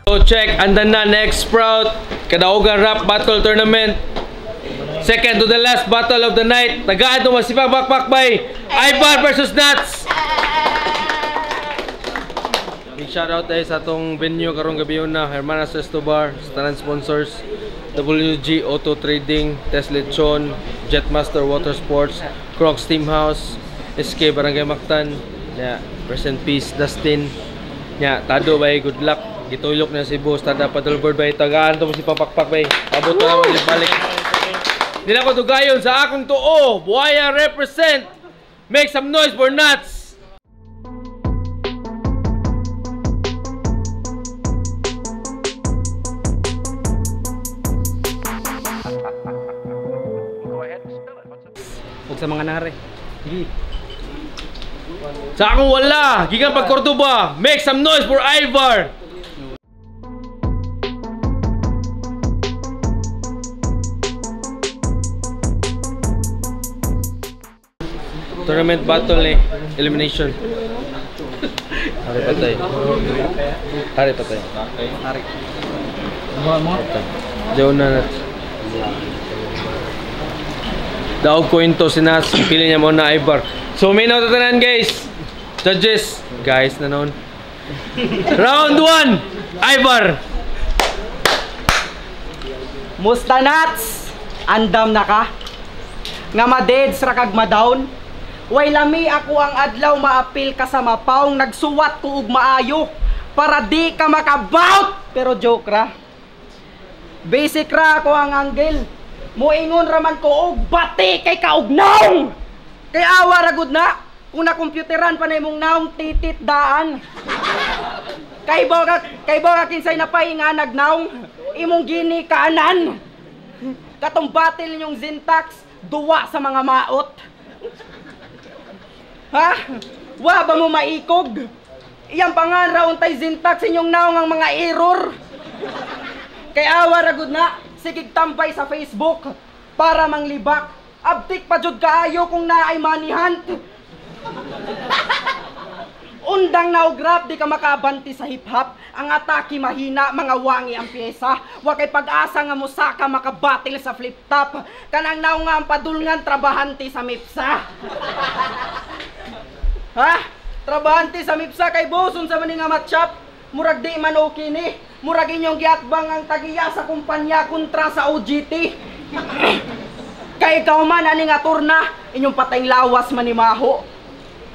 So check, andan na next Sprout Kadaugan Rap Battle Tournament. Second to the last battle of the night. Tagaan ito masipag bakbakbay Ivar versus Nuts. Big shoutout tayo sa atong venue karong gabi na Hermanas Restobar, Staran Sponsors, WG Auto Trading, Tesla Lechon, Jetmaster Water Sports, Crocs Team House, SK Barangay Mactan. Yeah, rest in peace Dustin. Yeah, Tado bay, good luck. Gituyok na si Boss Tada paddleboard bay. Tagaan to si papakpak bay. Abot na naman balik. Hindi na ko tugayon sa akong tuo. Buhaya represent. Make some noise for Nuts. Huwag sa mga nare. Sige. Sa akong wala. Gigan pag Cordoba. Make some noise for Ivar. Tournament battle ni elimination. Hari patay. Hari patay. Hari. Mo. Jauh na. Daog ko into si Nas. Pili niya mo na Ivar. So may nautatanan guys. Judges. Guys na noon. Round 1. Ivar. Musta Nuts? Andam na ka? Nga ma-deads ra kag ma-down? Way lami ako ang adlaw maapil ka sa mapaong nagsuwat ko og maayo para di ka makabout. Pero joke ra. Basic ra ako ang angle. Muingon raman ko og bati kay kaugnaw. Kay awa ra gud na kung nakompyuteran pa na imong naong titit daan. Kay boga kinsay napay nga nagnaong imong gini kaanan. Katong battle ninyong syntax duwa sa mga maot. Ha? Wa ba mo maikog? Iyang panganra untay syntax inyong naong ang mga error. Kay awa ra gud na sigig tambay sa Facebook para manglibak. Abtik pa jud kaayo kung naay money hunt. Undang na og rap di ka makabanti sa hip hop. Ang atake mahina, mga wangi ang pyesa. Wa kay pag-asa nga musaka makabatil sa flip top. Kanang naong nga ang padulngan trabahante sa MIPSA. Ha? Trabahante sa MIPSA kay boson sa maning nga matchup. Murag di man okay ni. Murag inyong giatbang ang tagiya sa kumpanya kontra sa OGT. Kay ikaw man ani nga turna, inyong patayng lawas manimaho.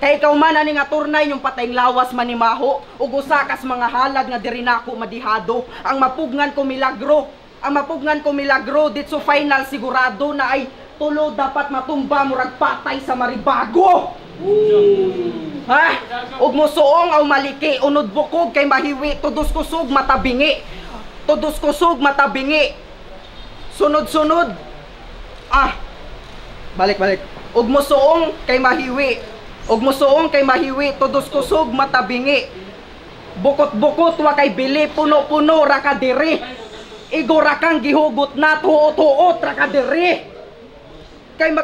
Kay ikaw man ani nga turna, inyong patayng lawas manimaho. Ug usa kas mga halad nga diri nako madihado. Ang mapugngan ko milagro. Ang mapugngan ko milagro ditso final sigurado na ay tulo dapat matumba murag patay sa maribago. Ha? Ug mosuong aw maliki unod bukog kay mahiwi tudos kusog matabingi. Tudos kusog matabingi. Sunod-sunod. Balik. Ug mosuong kay mahiwi. Ug mosuong kay mahiwi tudos kusog matabingi. Bukot-bukot wa kay bili puno-puno ra ka diri. Igo ra kang gihugot na tuot-tuot ra ka diri. Kay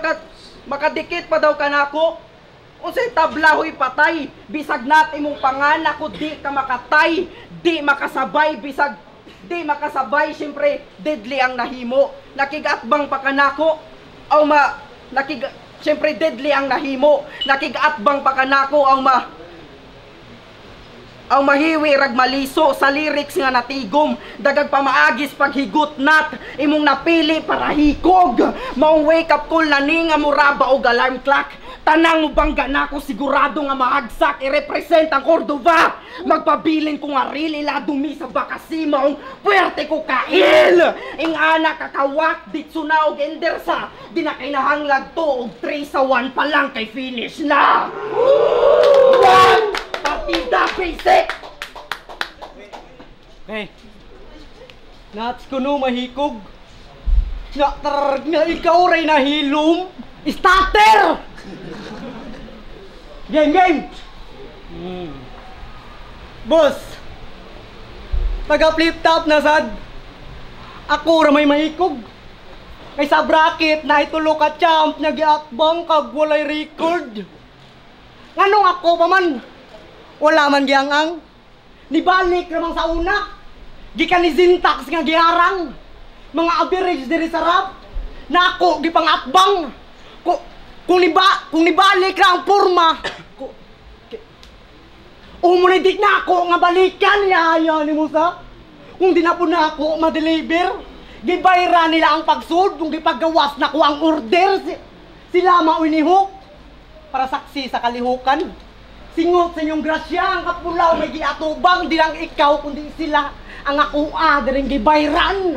makadikit pa daw kanako. Unsay tablahoy patay, bisag nat imong panganak ko di ka makatay, di makasabay, bisag di makasabay, syempre deadly ang nahimo. Nakigatbang pa kanako, syempre deadly ang nahimo. Nakigatbang pa kanako ang mahiwi rag maliso sa lyrics nga natigom. Dagag pamaagis paghigot nat imong napili para hikog. Maong wake up call na ni nga muraba og alarm clock. Tanang mo bangga na ako sigurado nga maagsak i-represent ang Cordova. Magpabilin ko nga rili la dumi sa bakasimaong puwerte ko kail. Ing anak kakawak ditso na og endersa. Di na kay nahanglag to og 3 sa 1 pa lang kay finish na. One! Partida basic! Hey, Nuts ko no mahikog. Nga ikaw ray nahilom. Starter! Game! Boss! Taga flip top na sad. Ako ra may mahikog. Kay sa bracket na itulo ka champ nya giakbang kag walay record. Nganong ako pa man? Wala man giang-ang. Nibalik ramang sa una. gikan ni Zintax nga giharang. Mga average diri sa rap. Nako gipangatbang. Kung nibalik ra ang porma. Umunay na ako nga balikan yaya ni Musa. Kung di na po na ako ma-deliver, gibayra nila ang pagsud kung gipagawas na ko ang order. Sila maunihok para saksi sa kalihukan. Singot sa inyong grasya, ang kapulaw may giatubang, di lang ikaw kundi sila ang akua diring gibayran.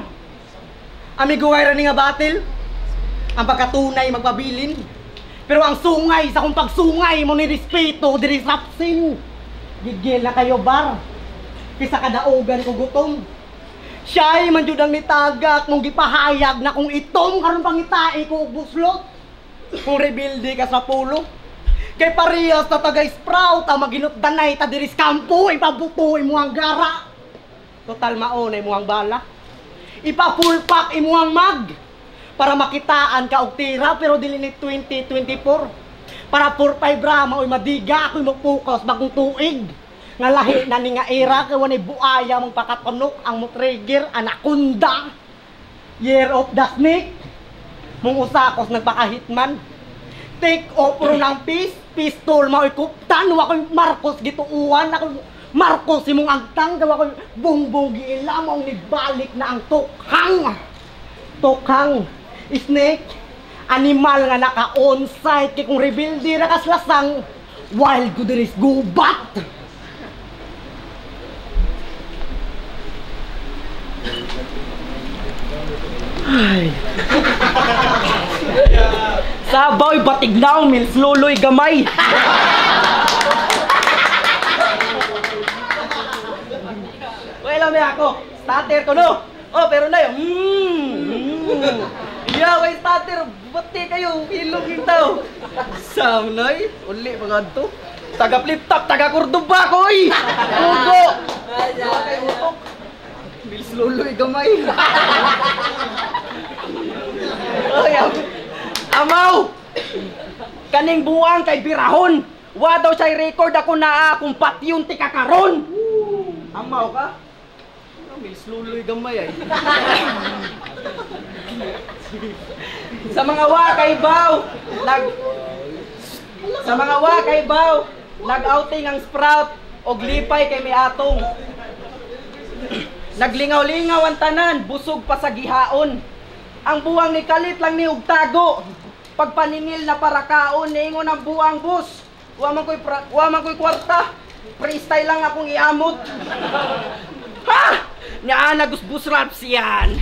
Amigo wayra ni nga batil, ang pagkatunay magpabilin. Pero ang sungay sa kung pagsungay mo ni respeto diri sapsin. Gigil na kayo bar. Kisa kadaogan ko gutom. Siya'y man jud ang nitagak mong gipahayag na kung itom karon pangitai ko buslot. Kung rebuildi ka sa pulo. Kay parehas na taga-sprout ang maginutdanay ta diri sa kampo ipabutoy mo ang gara. Total maonay mo ang bala. Ipa-full pack imo ang mag para makitaan ka og tira pero dili ni 2024. Para 4-5 rama oy madiga ako'y mag-focus bagong tuig. Nga lahi na ni nga era kay wanay buaya mong pakatunok ang mo trigger anaconda. Year of the snake. Mong usakos nagpaka-hitman. Take off ro ng pistol maoy kuptan wa ko'y Marcos gituuan ako Marcos imong agtang gawa ko'y bongbong giila mong nibalik na ang tokhang. Tokhang snake animal nga naka-on-site kay kung rebuildi ra kaslasang wild good is gubat. Ay. Sabaw batignaw mils luloy gamay. Wala may ako. Starter ko no. Oh, pero na yun. Yeah, may starter. Bati kayo, ilog yung tao. Samnay, uli maganto. Taga flip top, taga Cordoba ko eh. Ugo. Kay utok. Bilis luloy gamay. Oy, amaw. Kaning buwang kay birahon. Wa daw siya record ako na kung patyon ti kakaron. Amaw ka? Bilis luloy gamay ay. Sa mga wakay baw, nag-outing ang Sprout og lipay kay may atong. Naglingaw-lingaw ang tanan, busog pa sa gihaon. Ang buwang ni kalit lang ni og tago. Pagpaningil na para kaon niingon ang buwang bus. Wa man ko'y kwarta. Freestyle lang akong iamot. Ha! Nya nagusbus rap siyan.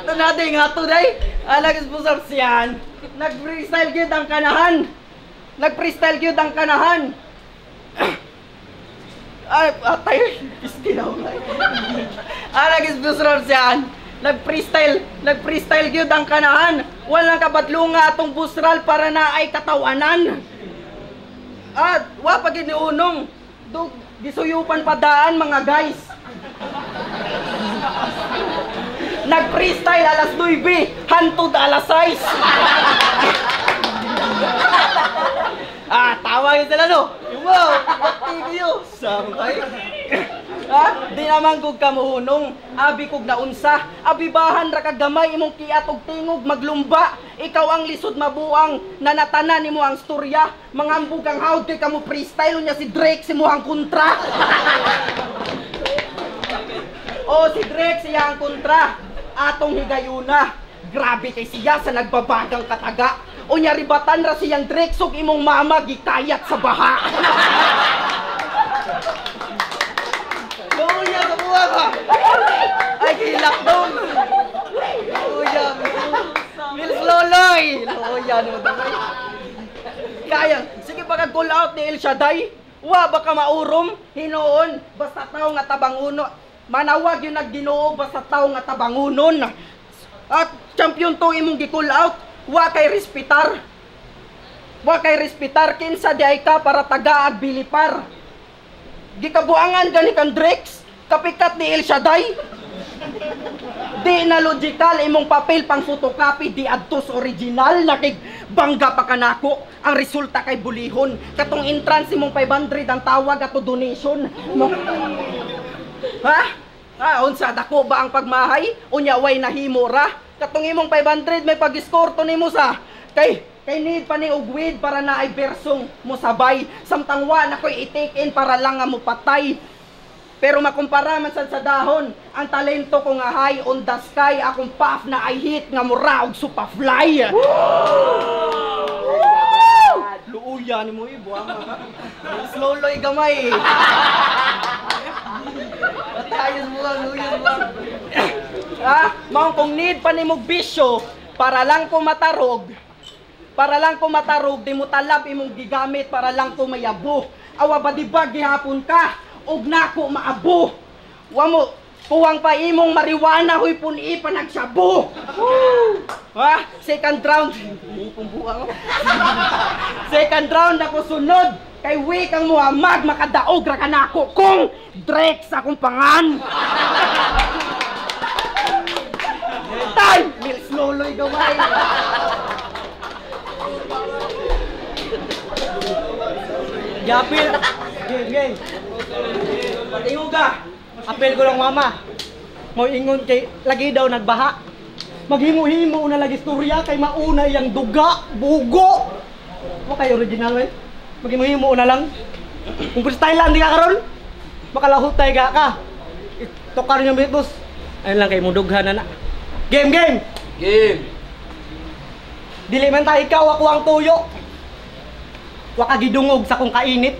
Naday nga to day. Nagusbus rap siyan. Nag-freestyle gyud ang kanahan. Nag-freestyle gyud ang kanahan. Ay, atay. Pistinaw lang. Nagusbus rap siyan. Nag-freestyle gyud ang kanahan. Walang kabadlunga atong busral para na ay katawanan. At wa pagid ni unong. Gisuyupan pa daan mga guys. Nag-freestyle alas 9, hantod alas 6. Tawagin sila no. Wow, pati kayo. Samay. Di naman kog kamuhunong. Abi kog naunsa. Abibahan ra kag gamay imong kiat og tingog maglumba. Ikaw ang lisod mabuang nanatanan nimo ang storya. Mangambog ang hawd kay kamo freestyle nya si Drake si muhang kontra. Oh, si Drake siya ang kontra. Atong higayuna. Grabe kay siya sa nagbabagang kataga. O nya ribatan ra siyang Drake sug imong mama gikayat sa baha. Luya sa buwa ka. Ay kilak dong. Luya. Mils loloy. Luya no dong. Kaya sige pagka-call out ni El Shaddai. Wa baka maurom hinuon basta tao nga tabanguno. Manawag yung nagginoo basta tao nga tabangunon. At champion to imong gi-call out. Wa kay respitar. Wa kay respitar kinsa di ay ka para tagaag bilipar. Gikabuangan gani kan Drex, kapikat ni El Shaddai. Di na logical imong papel pang photocopy di adtos original nakigbangga pa kanako. Ang resulta kay bulihon. Katong entrance imong 500 ang tawag ato donation. Ha? Unsa dako ba ang pagmahay? Unya way nahimo ra. Katong imong 500 may pag-eskorto nimo sa kay need pa ni og weed para na ay bersong mo sabay. Samtang wa na koy i-take in para lang nga mo patay. Pero makumpara man sad sa dahon, ang talento ko nga high on the sky, akong puff na ay hit nga mura og supa fly. Luuya ni mo ibuang ka. Slowly gamay. Patayon mo lang, luuya mo lang. Mao kung need pa nimo bisyo para lang ko matarog. Para lang ko matarog, di mo talab imong gigamit para lang ko mayabo. Awa ba di ba gihapon ka? Og nako maabo. Wa mo kuwang pa imong marijuana huy puni pa nagsabo. Ha? Second round. Second round ako sunod. Kay weak ang Muhammad makadaog ra kanako kung Drake sa akong pangan. Time! Mils loloy gaway. Yapil. Geng. Patingo ka. Apel ko lang mama. Mo ingon kay lagi daw nagbaha. Maghimo-himo na lagi istorya kay mauna yang duga, bugo. Mo kay original way. Maghimo-himo na lang. Kung freestyle lang di ka karon, makalahot tay ka. Tokar niyo boss. Ayun lang kay mo dughan na. Game. Dili man ta ikaw ako ang tuyo. Wa ka gidungog sa kung kainit.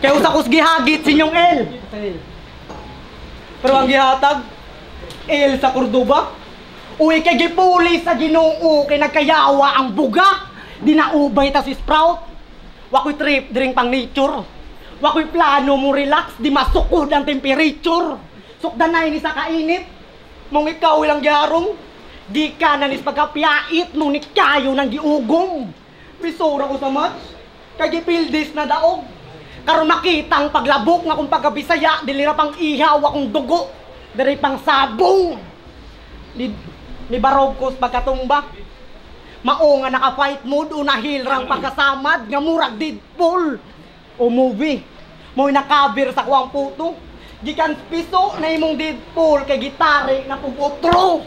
Kaya usa kos gihagit sinyong L. Pero ang gihatag L sa Cordoba. Uy kay gipuli sa Ginoo kay nagkayawa ang buga. Dinaubay ta si Sprout. Wa ko'y trip drink pang nature. Wa ko'y plano mo relax di masukod ang temperature. Sukdanay ni sa kainit. Mong ikaw ilang giharong. Di ka na nis pagkapiyait nung nikayo ng giugong. Pisura ko sa match. Kay gipildis na daog. Karon makita ang paglabok nga kung pagkabisaya dilira pang ihaw akong dugo diri pang sabong ni barog ko pagkatumba mao nga naka-fight mode o nahilrang pagkasamad nga murag Deadpool o movie mo nakaber sa kuwang puto gikan piso na imong Deadpool kay gitare na puputro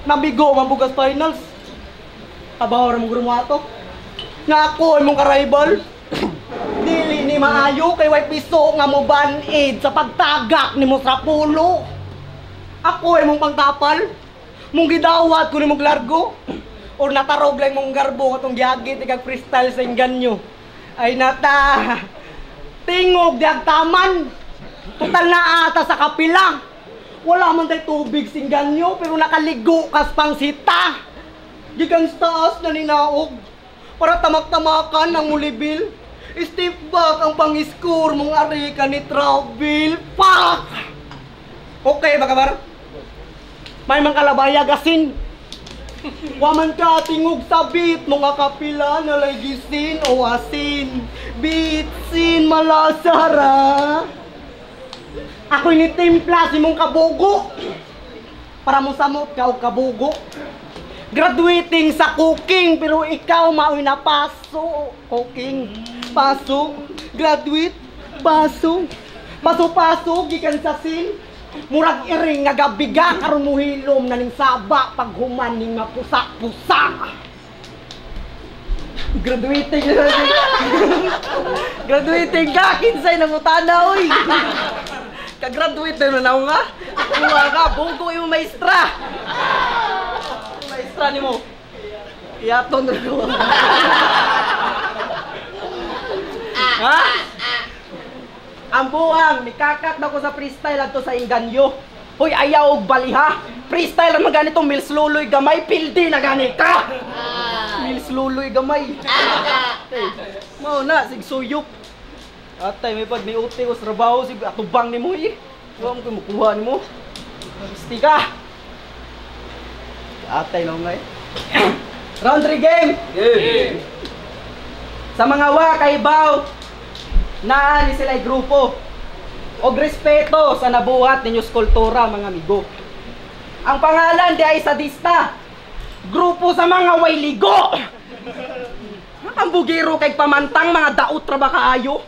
nabigo man bugas finals abaw ra mo guro mo ato nga ako imong ka-rival. Dili ni maayo kay way piso nga mo ban-aid sa pagtagak nimo sa pulo. Ako ay mong pangtapal. Mong gidawat ko nimong largo. Or natarog lang mong garbo katong gihagit ikag freestyle sa inganyo. Ay nata. Tingog diag taman. Total na ata sa kapila. Wala man tay tubig sa inganyo pero nakaligo kas pang sita. Gikan taas na ninaog. Para tamak-tamakan ang mulibil. Step back ang pang-score mong ari ka ni Travel. Pak! Okay ba kabar? May mga kalabayag asin. Waman ka tingog sa beat mga kapila na lagisin o asin. Bitsin malasara. Ako'y ni timpla si mong kabugo. Para mo samot ka o kabugo. Graduating sa cooking pero ikaw mao'y napaso. Cooking. Paso, graduate, paso, paso, gikan sa sin. Murag iring nga gabiga karon mo hilom na ning saba pag human ning mapusa-pusa. Graduating. Graduating ka kinsay na mutana oy. Ka-graduate na naw nga. Kuha ka bugo imong maestra. Maestra nimo. Iyaton na ko. Ha? Ang buang, nikakat na ko sa freestyle ato sa inganyo. Hoy, ayaw og baliha. Freestyle naman ganito, Mils Luloy gamay, pildi na gani ka. Mils Luloy gamay. Mao na, sig suyop. Atay, may pag niuti ko sa trabaho, sig atubang ni mo eh. Huwag mo kumukuha ni mo. Gusti ka. Atay lang nga eh. Round 3 game. Game. Sa mga wa kay Baw, naa ni sila grupo. og respeto sa nabuhat ninyo skulptura, mga amigo. Ang pangalan di ay sadista, grupo sa mga way ligo. Ang bugiro kay pamantang mga daot ra ba kaayo?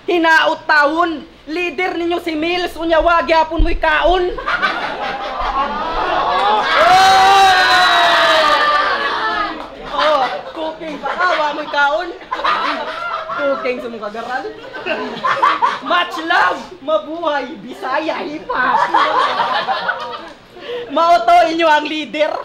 Hinaot taon, leader ninyo si Mills, unya wa gyapon mo'y kaon. Oh, cooking pa ka, wa mo'y kaon. Cooking sa mong kagaran. Much love, mabuhay, Bisaya, hip-hop. Mauto inyo ang leader.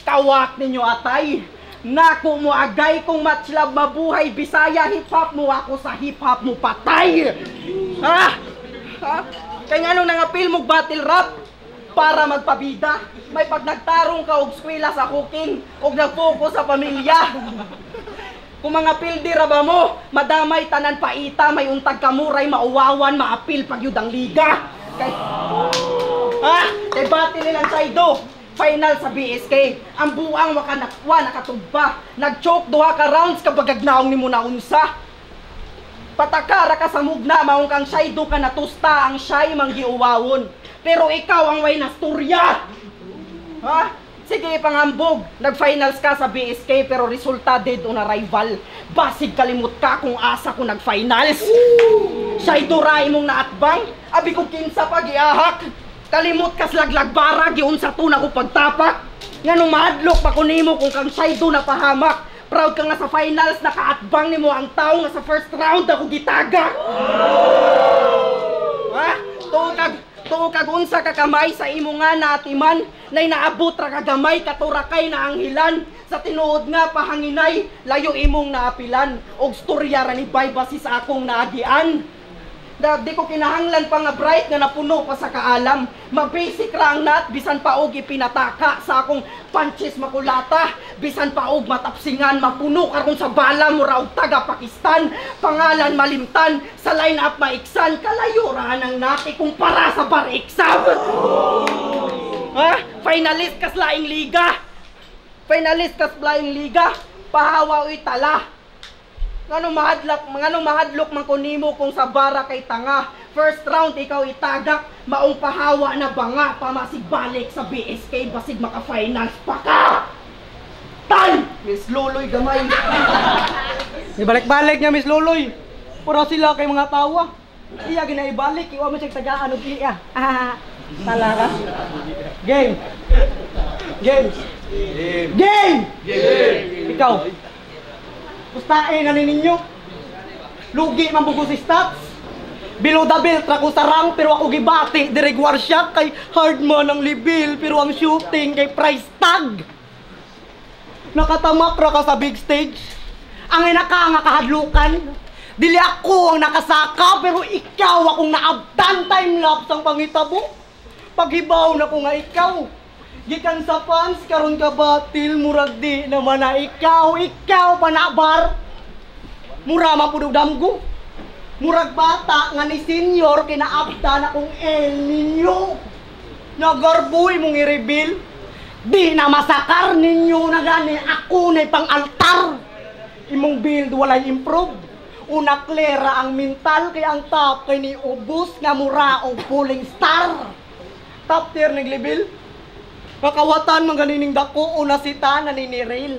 Kawak ninyo atay. Naku mo agay kung much love, mabuhay, Bisaya, hip-hop mo, ako sa hip-hop mo patay. Ha? Ha? Kaya nga nung nangapil mo battle rap para magpabida, may pag nagtarong ka og skwela sa cooking og nag-focus sa pamilya. Kung mga pildi ra ba mo, madamay tanan paita, may untag kamuray, mauwawan, maapil pag yun ang liga. Kay, ha? Kay battle nilang saydo. Final sa BSK, ang buang wakanakwa nakatugba. Nag-choke duha ka rounds kapag agnaong ni mo na unsa. Patakara ka sa mugna, maong kang saydo ka natusta, ang siyay manggiuwawon. Pero ikaw ang way nasturya. Ha? Sige pangambog, nag-finals ka sa BSK pero resulta dead on arrival. Basig kalimot ka kung asa ko nag-finals. Saydo ra imong naatbang, abi ko kinsa pa giahak. Kalimot kas laglagbara, giun sa tuna ko pagtapak. Nga nung mahadlok pa ko nimo kung kang saydo na pahamak. Proud ka nga sa finals, nakaatbang nimo ang tao nga sa first round ako gitaga. Ha? Tuo kag unsa ka kamay sa imo nga naatiman, nay naabot ra kagamay katurakay na anghilan. Sa tinuod nga pahanginay, layo imong naapilan. Og storya ra ni Baybasi sa akong naagian. Di ko kinahanglan pa nga bright nga napuno pa sa kaalam. Mabasic ra ang nat, bisan pa og ipinataka sa akong punches makulata. Bisan pa og matapsingan, mapuno karon sa bala mo raw taga Pakistan. Pangalan malimtan, sa line-up maiksan, kalayo ra nang nati kumpara sa bar exam. Ha? Finalist kas laing liga. Finalist kas laing liga, pahawa uy tala. Ngano mahadlok man ko nimo kung sa bara kay tanga. First round ikaw itagak, maong pahawa na banga, pamasig balik sa BSK basig maka-finals pa ka. Tan! Miss Luloy gamay. Ibalik-balik niya Miss Luloy. Pura sila kay mga tawa. Iya ginaibalik, iwa mo siya tagaan og iya. Talaga. Game. Game. Game. Game. Ikaw. Pustain na ninyo. Lugi man bugo si stats. Below the belt ra ko sa rank pero ako gibati dire gwarsya kay hard man ang level pero ang shooting kay price tag. Nakatamak ra ka sa big stage. Ang inaka nga kahadlukan. Dili ako ang nakasaka pero ikaw akong naabtan time lapse ang pangitabo. Paghibaw na ko nga ikaw. Gikan sa fans, karon ka batil, murag di naman na ikaw panabar. Mura man pudog damgo. Murag bata nga ni senior kinaabda na kong El Nino. Nagarboy mong i-reveal. Di na masakar ninyo na gani ako na pang altar. Imong build walay improve. Una klera ang mental kay ang top kay ni ubos nga mura og pulling star. Top tier nag-level. Kakawatan man ganining dako una sita na niniril.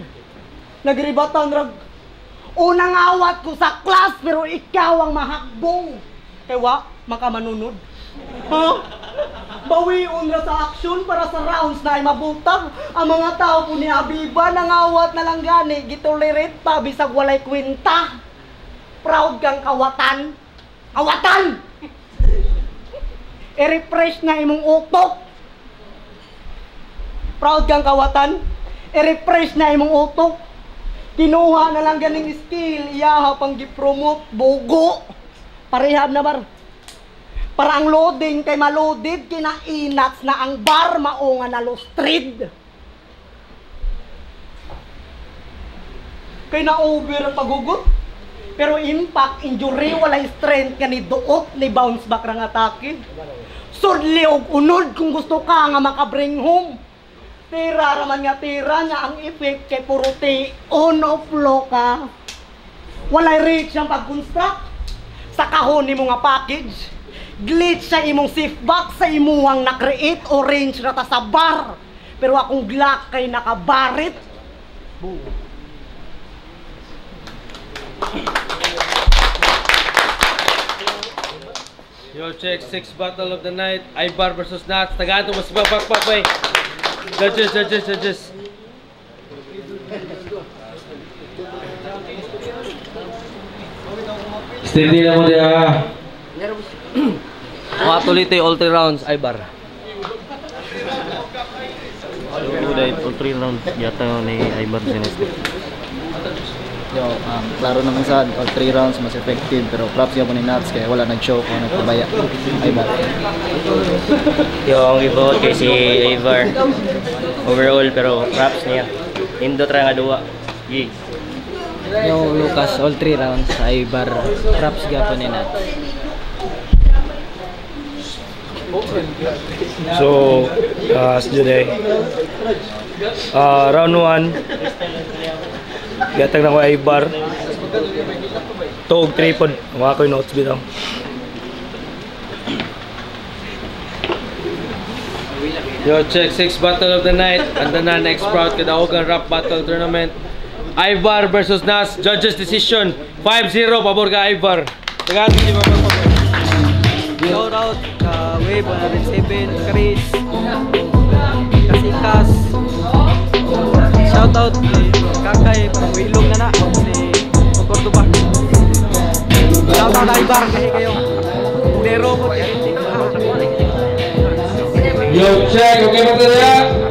Nagribatan rag. Unang awat ko sa class pero ikaw ang mahakbong. Kaya wa makamanunod. Ha? Bawion ra sa action para sa rounds na ay mabutang. Ang mga tao po ni Abiba nangawat na lang gani gitolerate pa bisag walay kwenta. Proud kang kawatan. Awatan! I-refresh na imong utok. Proud kang kawatan, i-refresh na imong utok. Kinuha na lang ganing skill, iyaha pang gi-promote, bogo. Parehab na bar. Para ang loading kay maloded, kinainats na ang bar mao nga nalustrid. Kay na-over ang pagugot. Pero impact, injury, walay strength ka ni duot, ni bounce back rang atake. Sudli og unod kung gusto ka nga makabring home. Tira raman nga tira nga ang effect kay puro on off flow ka. Walay reach ang pag-construct. sa kahon nimo nga package. Glitch sa imong safe box sa imuhang na-create orange na ta sa bar. Pero akong Glock kay nakabarit. Boom. Yo, check 6 battle of the night. Ibar versus Nats. Tagaan ito mas papakpapay. Judges. Steady na mo dia. Matuloy tayo all 3 rounds, Ibar. Udah all 3 rounds yata ni Ibar sinesto. Yo, klaro naman sa all 3 rounds mas effective pero props yapon ni Nats kaya wala nag-show kung nagpabaya. Ibar. Yo, ang i-vote kay si Ibar. Overall pero props niya. Indot ra nga duwa. Yay. Yo, Lucas all 3 rounds Ibar. Props yapon ni Nats. So, today, round 1, gatag na ko Ibar. Tuog 3 pod, mga ko yung notes bitaw. Yo, check 6 battle of the night. Anda na next round Kadaogan Rap Battle Tournament. Ibar versus Nas. Judges decision 5-0 pabor ka Ibar. Tagaan mo si Mama. Shout out Wave 107, Chris, Kasikas. Shout out kay Kakay, parang wilong na si Cordoba. Shout out Ibar kasi kayo. Dero mo. Yo, check. Okay ba tayo?